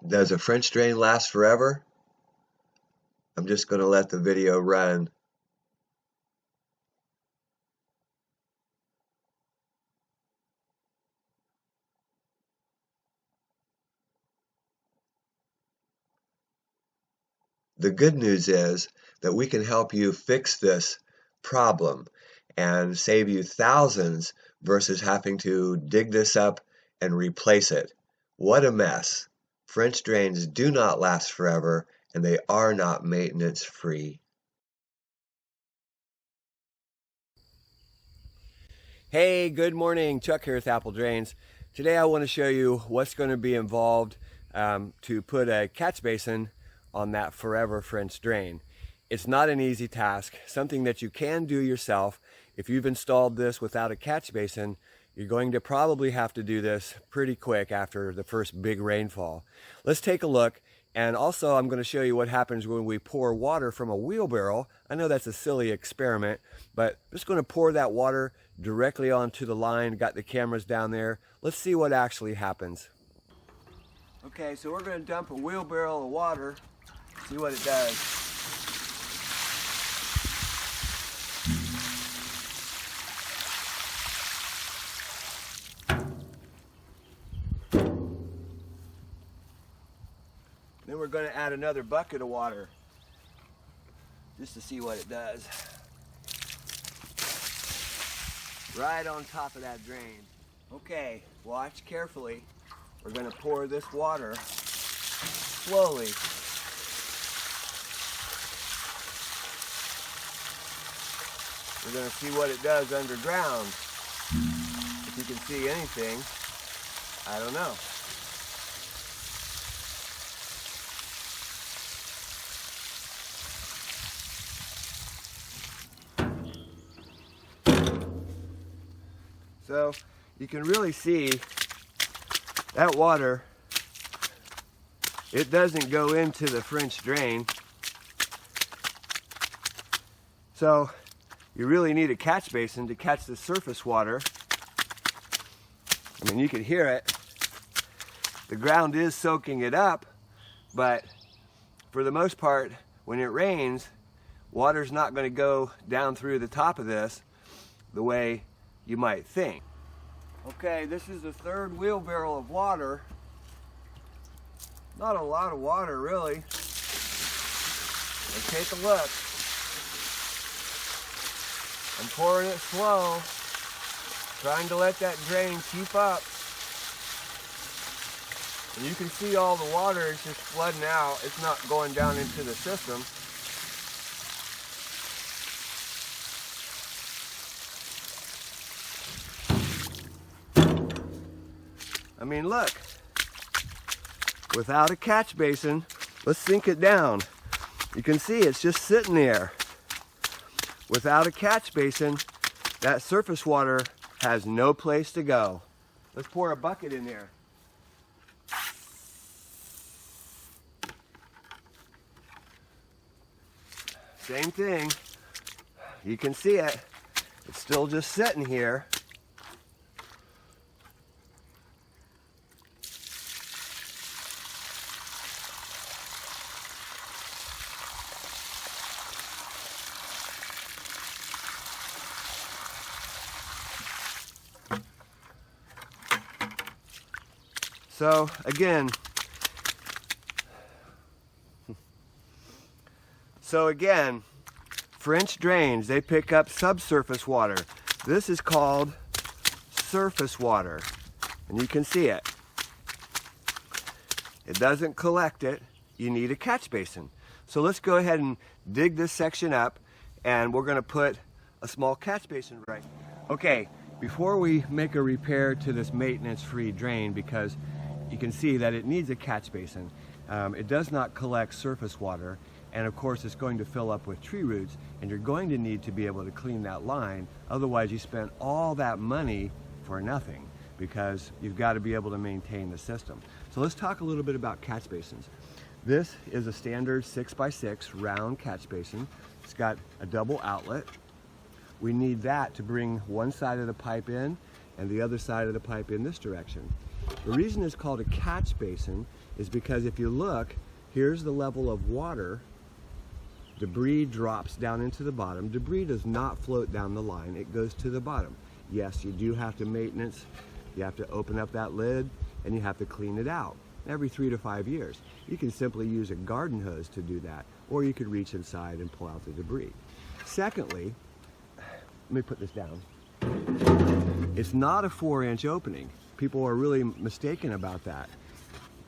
Does a French drain last forever? I'm just going to let the video run. The good news is that we can help you fix this problem and save you thousands versus having to dig this up and replace it. What a mess. French drains do not last forever, and they are not maintenance free. Hey, good morning. Chuck here with Apple Drains. Today I want to show you what's going to be involved to put a catch basin on that forever French drain. It's not an easy task, something that you can do yourself. If you've installed this without a catch basin, you're going to probably have to do this pretty quick after the first big rainfall. Let's take a look. And also I'm going to show you what happens when we pour water from a wheelbarrow. I know that's a silly experiment, but I'm just going to pour that water directly onto the line. Got the cameras down there. Let's see what actually happens. Okay, so we're going to dump a wheelbarrow of water, see what it does. Then we're going to add another bucket of water just to see what it does. Right on top of that drain. Okay, watch carefully. We're going to pour this water slowly. We're going to see what it does underground. If you can see anything, I don't know. So you can really see that water, it doesn't go into the French drain. So you really need a catch basin to catch the surface water. I mean, you can hear it. The ground is soaking it up, but for the most part, when it rains, water's not going to go down through the top of this the way you might think. Okay, this is the third wheelbarrow of water. Not a lot of water, really. Let's take a look. I'm pouring it slow, trying to let that drain keep up. And you can see all the water is just flooding out. It's not going down into the system. I mean, look, without a catch basin, let's sink it down. You can see it's just sitting there. Without a catch basin, that surface water has no place to go. Let's pour a bucket in there. Same thing. You can see it. It's still just sitting here. So again, French drains, they pick up subsurface water. This is called surface water, and you can see it. It doesn't collect it. You need a catch basin. So let's go ahead and dig this section up, and we're going to put a small catch basin right. Okay, before we make a repair to this maintenance-free drain, because you can see that it needs a catch basin. It does not collect surface water, and of course it's going to fill up with tree roots, and you're going to need to be able to clean that line. Otherwise you spent all that money for nothing, because you've got to be able to maintain the system. So let's talk a little bit about catch basins. This is a standard 6x6 round catch basin. It's got a double outlet. We need that to bring one side of the pipe in and the other side of the pipe in this direction. The reason it's called a catch basin is because if you look, here's the level of water. Debris drops down into the bottom. Debris does not float down the line, it goes to the bottom. Yes, you do have to maintenance. You have to open up that lid and you have to clean it out every 3 to 5 years. You can simply use a garden hose to do that, or you could reach inside and pull out the debris. Secondly, let me put this down. It's not a 4-inch opening. People are really mistaken about that.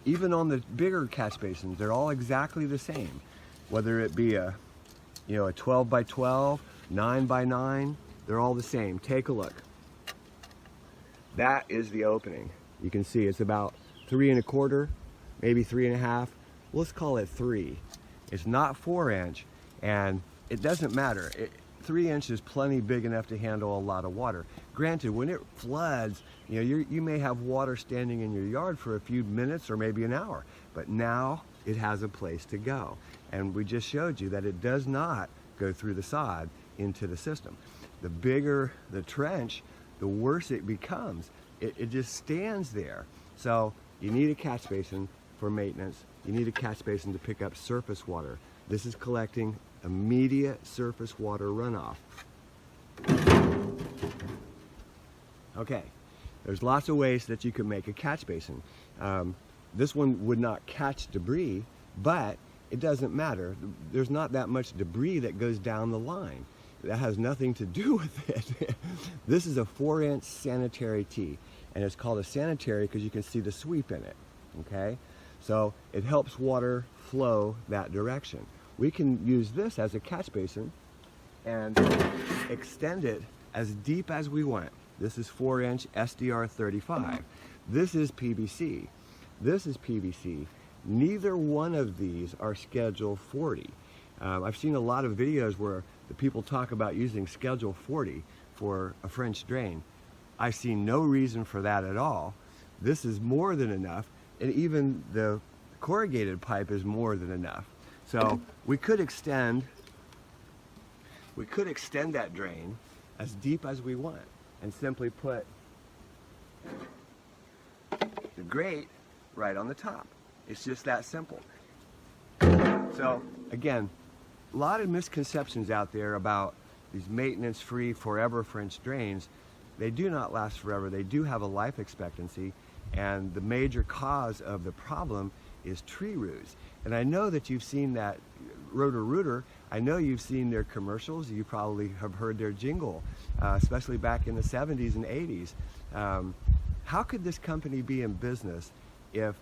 Even on the bigger catch basins, they're all exactly the same. Whether it be a 12 by 12, 9 by 9, they're all the same. Take a look. That is the opening. You can see it's about 3 1/4, maybe 3 1/2. Let's call it 3. It's not 4-inch, and it doesn't matter. 3 inches is plenty big enough to handle a lot of water. Granted, when it floods, you may have water standing in your yard for a few minutes or maybe an hour, but now it has a place to go. And we just showed you that it does not go through the sod into the system. The bigger the trench, the worse it becomes. It just stands there. So you need a catch basin for maintenance. You need a catch basin to pick up surface water. This is collecting immediate surface water runoff. Okay, there's lots of ways that you can make a catch basin. This one would not catch debris, but it doesn't matter. There's not that much debris that goes down the line. That has nothing to do with it. This is a 4-inch sanitary tee, and it's called a sanitary because you can see the sweep in it, okay? So it helps water flow that direction. We can use this as a catch basin and extend it as deep as we want. This is 4-inch SDR 35. This is PVC. This is PVC. Neither one of these are Schedule 40. I've seen a lot of videos where the people talk about using Schedule 40 for a French drain. I see no reason for that at all. This is more than enough, and even the corrugated pipe is more than enough. So we could extend that drain as deep as we want and simply put the grate right on the top. It's just that simple. So again, a lot of misconceptions out there about these maintenance-free forever French drains. They do not last forever. They do have a life expectancy, and the major cause of the problem is tree roots. And I know that you've seen that Roto-Rooter. I know you've seen their commercials. You probably have heard their jingle, especially back in the 70s and 80s. How could this company be in business if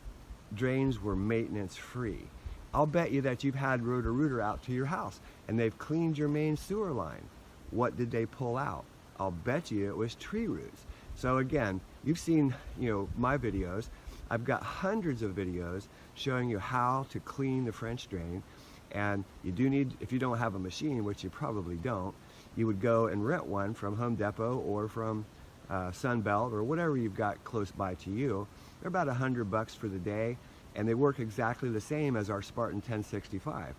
drains were maintenance-free? I'll bet you that you've had Roto-Rooter out to your house and they've cleaned your main sewer line. What did they pull out? I'll bet you it was tree roots. So again, you've seen my videos. I've got hundreds of videos showing you how to clean the French drain, and you do need, if you don't have a machine, which you probably don't, you would go and rent one from Home Depot or from Sunbelt or whatever you've got close by to you. They're about $100 for the day, and they work exactly the same as our Spartan 1065.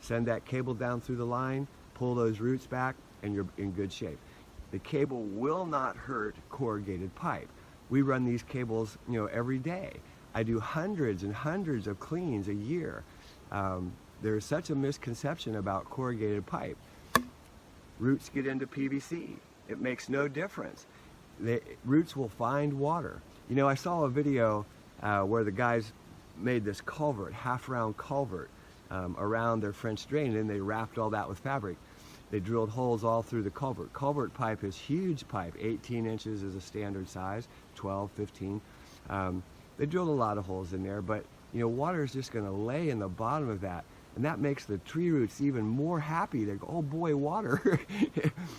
Send that cable down through the line, pull those roots back, and you're in good shape. The cable will not hurt corrugated pipe. We run these cables, every day. I do hundreds and hundreds of cleans a year. There's such a misconception about corrugated pipe. Roots get into PVC. It makes no difference. Roots will find water. I saw a video where the guys made this culvert, half-round culvert, around their French drain, and they wrapped all that with fabric. They drilled holes all through the culvert. Culvert pipe is huge pipe. 18 inches is a standard size, 12, 15. They drilled a lot of holes in there, but water is just going to lay in the bottom of that, and that makes the tree roots even more happy. They go, oh boy, water,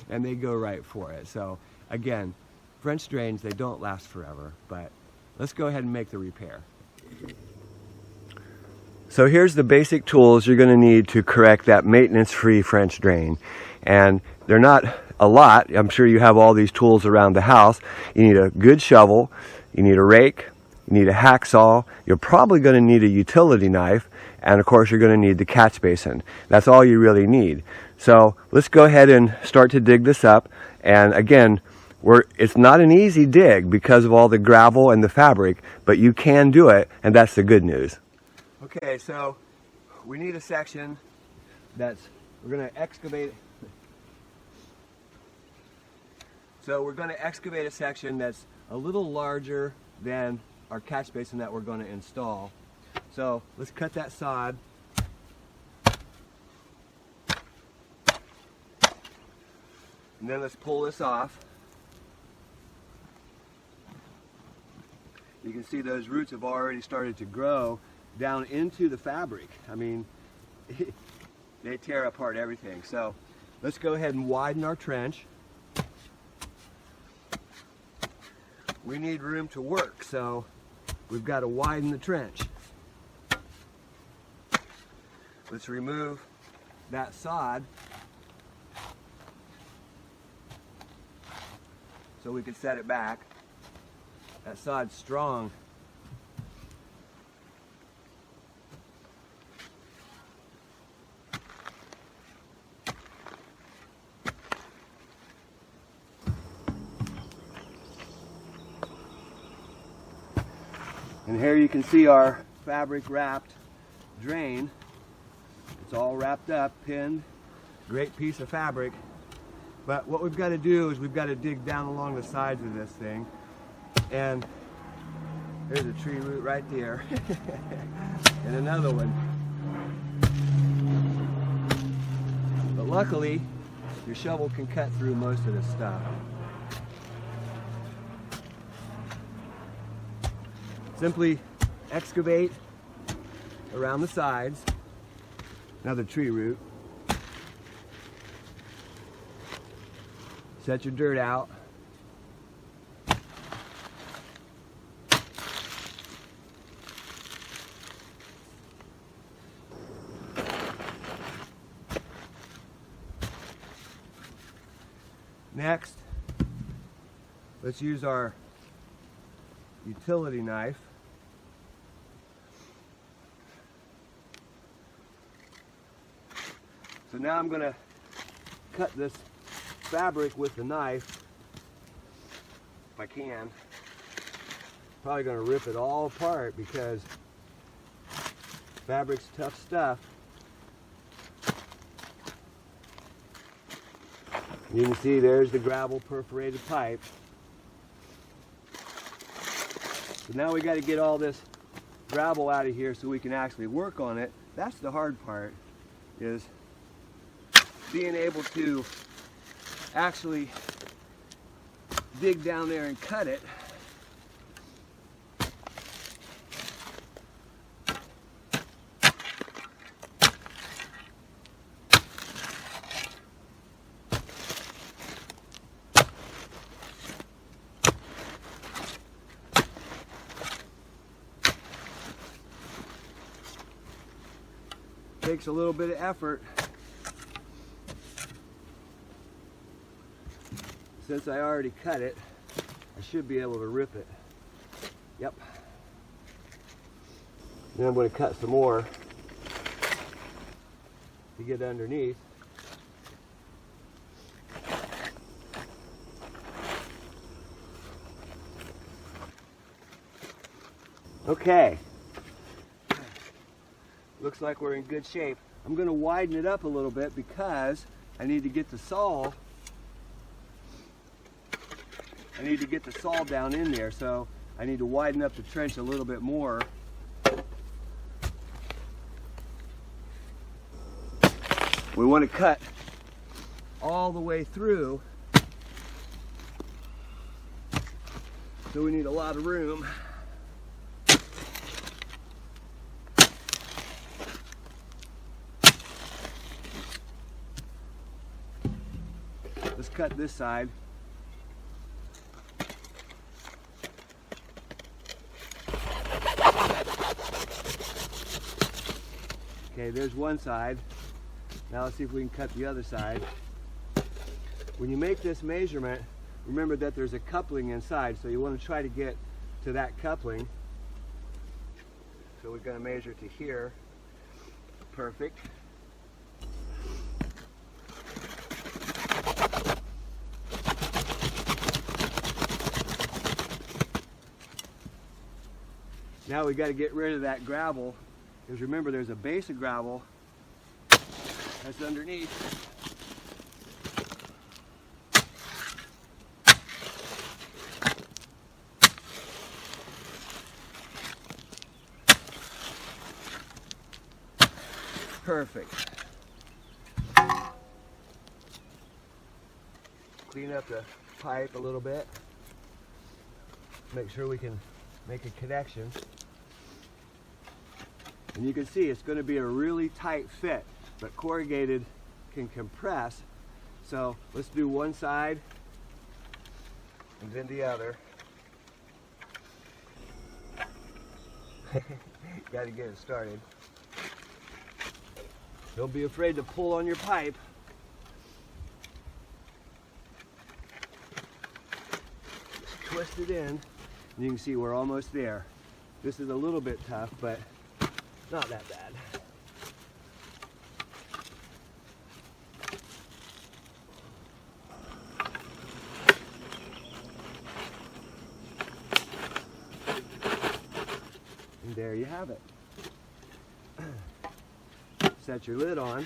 and they go right for it. So again, French drains, they don't last forever, but let's go ahead and make the repair. So here's the basic tools you're going to need to correct that maintenance-free French drain. And they're not a lot. I'm sure you have all these tools around the house. You need a good shovel, you need a rake, you need a hacksaw, you're probably going to need a utility knife, and of course you're going to need the catch basin. That's all you really need. So let's go ahead and start to dig this up. And again, It's not an easy dig because of all the gravel and the fabric, but you can do it, and that's the good news. Okay, so we need a section we're going to excavate. So we're going to excavate a section that's a little larger than our catch basin that we're going to install. So let's cut that sod. And then let's pull this off. You can see those roots have already started to grow down into the fabric. I mean, they tear apart everything. So let's go ahead and widen our trench. We need room to work, so we've got to widen the trench. Let's remove that sod so we can set it back. That sod's strong. And here you can see our fabric wrapped drain. It's all wrapped up, pinned. Great piece of fabric. But what we've got to do is we've got to dig down along the sides of this thing. And there's a tree root right there. And another one. But luckily, your shovel can cut through most of this stuff. Simply excavate around the sides. Another tree root. Set your dirt out. Next, let's use our utility knife. So now I'm going to cut this fabric with the knife, if I can. Probably going to rip it all apart because fabric's tough stuff. You can see there's the gravel perforated pipe. So now we got to get all this gravel out of here so we can actually work on it. That's the hard part, is being able to actually dig down there and cut it. Takes a little bit of effort. Since I already cut it, I should be able to rip it. Yep. Then I'm going to cut some more to get underneath. Okay. Looks like we're in good shape. I'm going to widen it up a little bit because I need to get the saw. I need to get the saw down in there, so I need to widen up the trench a little bit more. We want to cut all the way through, so we need a lot of room. Let's cut this side. Okay, there's one side. Now let's see if we can cut the other side. When you make this measurement, remember that there's a coupling inside, so you want to try to get to that coupling. So we're going to measure to here. Perfect. Now we got to get rid of that gravel, because remember there's a base of gravel that's underneath. Perfect. Clean up the pipe a little bit. Make sure we can make a connection. And you can see it's going to be a really tight fit, but corrugated can compress. So let's do one side and then the other. Got to get it started. Don't be afraid to pull on your pipe. Just twist it in, and you can see we're almost there. This is a little bit tough, but not that bad. And there you have it. Set your lid on,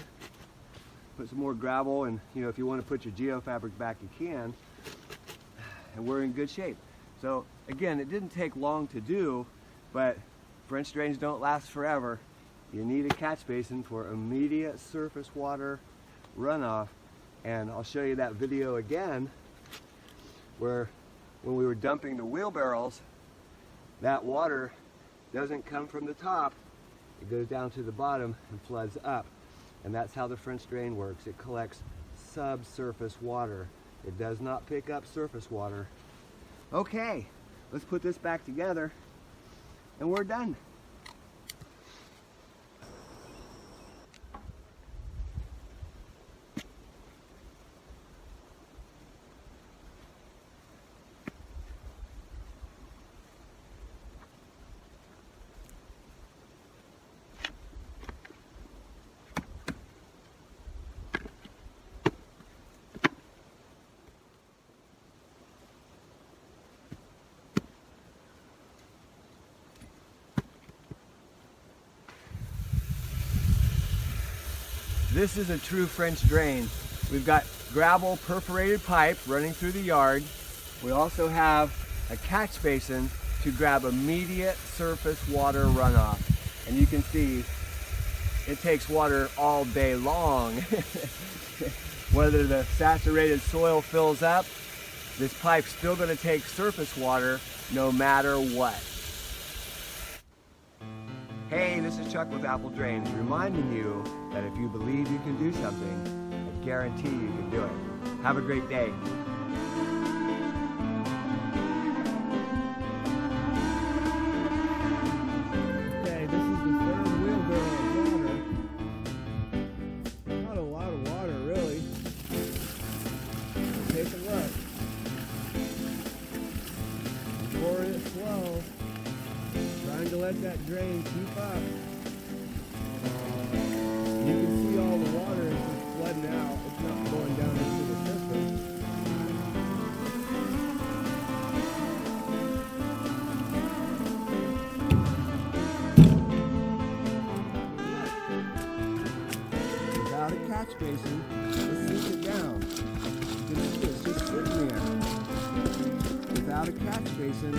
put some more gravel, and if you want to put your geofabric back, you can, and we're in good shape. So again, it didn't take long to do, but French drains don't last forever. You need a catch basin for immediate surface water runoff, and I'll show you that video again where when we were dumping the wheelbarrows, that water doesn't come from the top. It goes down to the bottom and floods up. And that's how the French drain works. It collects subsurface water. It does not pick up surface water. Okay, let's put this back together and we're done. This is a true French drain. We've got gravel perforated pipe running through the yard. We also have a catch basin to grab immediate surface water runoff. And you can see it takes water all day long. Whether the saturated soil fills up, this pipe's still going to take surface water no matter what. Hey, this is Chuck with Apple Drains, reminding you that if you believe you can do something, I guarantee you can do it. Have a great day. Okay, this is the third wheelbarrow of water. Not a lot of water, really. Take a look. Pouring it slow. Trying to let that drain keep up. You can see all the water is just flooding out. It's not going down into the surface. Without a catch basin, let's sink it down. You can see it's just sitting there. Without a catch basin,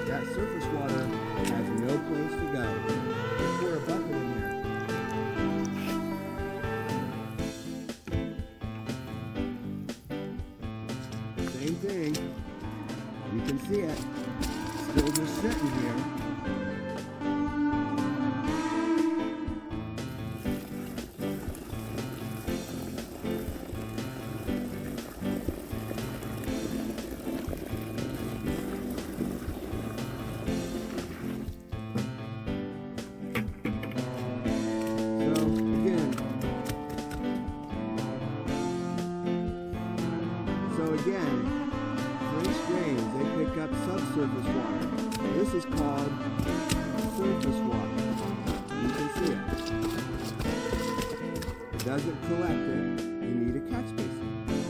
that surface water has no place to go. Let's pour a bucket in there. Same thing. You can see it. Still just sitting here. So again, French drains, they pick up subsurface water. This is called surface water. You can see it. It doesn't collect it. You need a catch basin.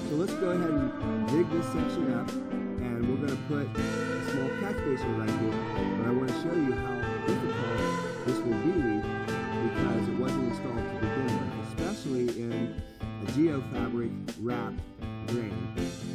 So let's go ahead and dig this section up, and we're going to put a small catch basin right here. But I want to show you how geofabric wrap drain.